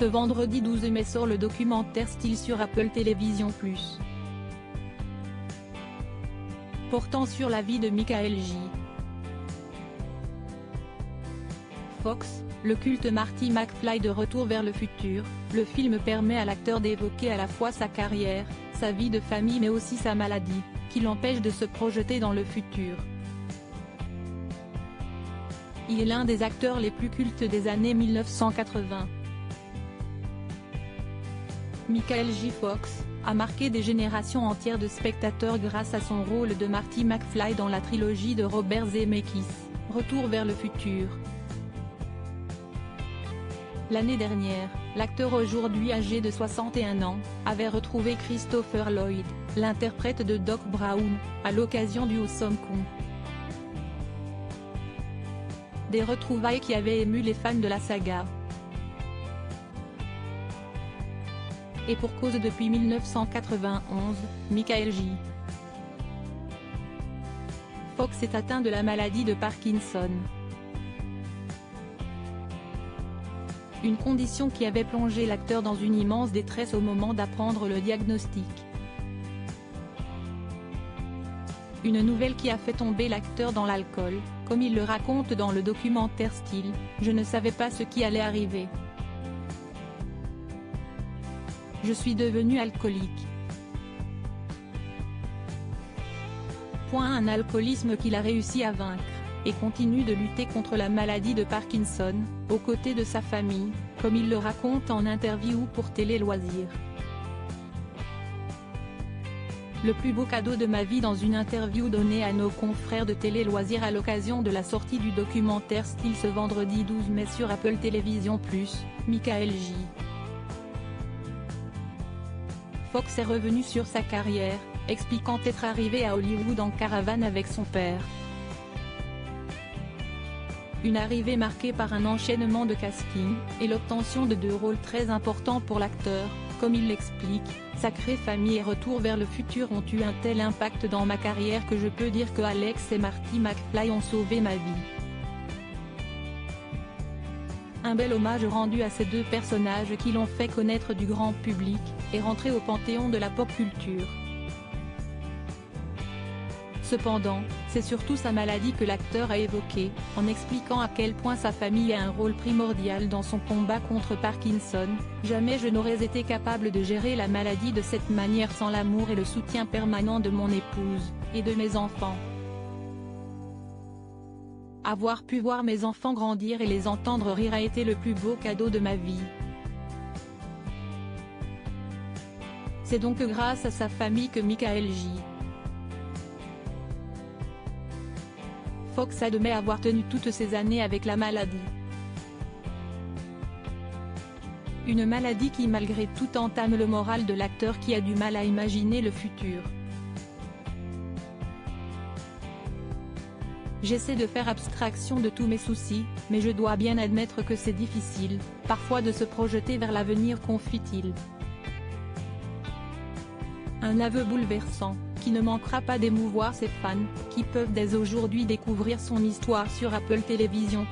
Ce vendredi 12 mai sort le documentaire Style sur Apple Télévision+. Portant sur la vie de Michael J. Fox, le culte Marty McFly de Retour vers le futur, le film permet à l'acteur d'évoquer à la fois sa carrière, sa vie de famille mais aussi sa maladie, qui l'empêche de se projeter dans le futur. Il est l'un des acteurs les plus cultes des années 1980. Michael J. Fox a marqué des générations entières de spectateurs grâce à son rôle de Marty McFly dans la trilogie de Robert Zemeckis, Retour vers le futur. L'année dernière, l'acteur aujourd'hui âgé de 61 ans, avait retrouvé Christopher Lloyd, l'interprète de Doc Brown, à l'occasion du Awesome Con. Des retrouvailles qui avaient ému les fans de la saga. Et pour cause, depuis 1991, Michael J. Fox est atteint de la maladie de Parkinson. Une condition qui avait plongé l'acteur dans une immense détresse au moment d'apprendre le diagnostic. Une nouvelle qui a fait tomber l'acteur dans l'alcool, comme il le raconte dans le documentaire Style, je ne savais pas ce qui allait arriver. Je suis devenu alcoolique. Un alcoolisme qu'il a réussi à vaincre, et continue de lutter contre la maladie de Parkinson, aux côtés de sa famille, comme il le raconte en interview pour Télé Loisirs. Le plus beau cadeau de ma vie. Dans une interview donnée à nos confrères de Télé Loisirs à l'occasion de la sortie du documentaire Style ce vendredi 12 mai sur Apple Télévision+, Michael J. Fox est revenu sur sa carrière, expliquant être arrivé à Hollywood en caravane avec son père. Une arrivée marquée par un enchaînement de castings, et l'obtention de 2 rôles très importants pour l'acteur, comme il l'explique, Sacrée Famille et Retour vers le futur ont eu un tel impact dans ma carrière que je peux dire que Alex et Marty McFly ont sauvé ma vie. Un bel hommage rendu à ces 2 personnages qui l'ont fait connaître du grand public, et rentrer au panthéon de la pop culture. Cependant, c'est surtout sa maladie que l'acteur a évoquée, en expliquant à quel point sa famille a un rôle primordial dans son combat contre Parkinson. Jamais je n'aurais été capable de gérer la maladie de cette manière sans l'amour et le soutien permanent de mon épouse, et de mes enfants. Avoir pu voir mes enfants grandir et les entendre rire a été le plus beau cadeau de ma vie. C'est donc grâce à sa famille que Michael J. Fox admet avoir tenu toutes ces années avec la maladie. Une maladie qui malgré tout entame le moral de l'acteur qui a du mal à imaginer le futur. J'essaie de faire abstraction de tous mes soucis, mais je dois bien admettre que c'est difficile, parfois de se projeter vers l'avenir, confie-t-il. Un aveu bouleversant, qui ne manquera pas d'émouvoir ses fans, qui peuvent dès aujourd'hui découvrir son histoire sur Apple Télévision+.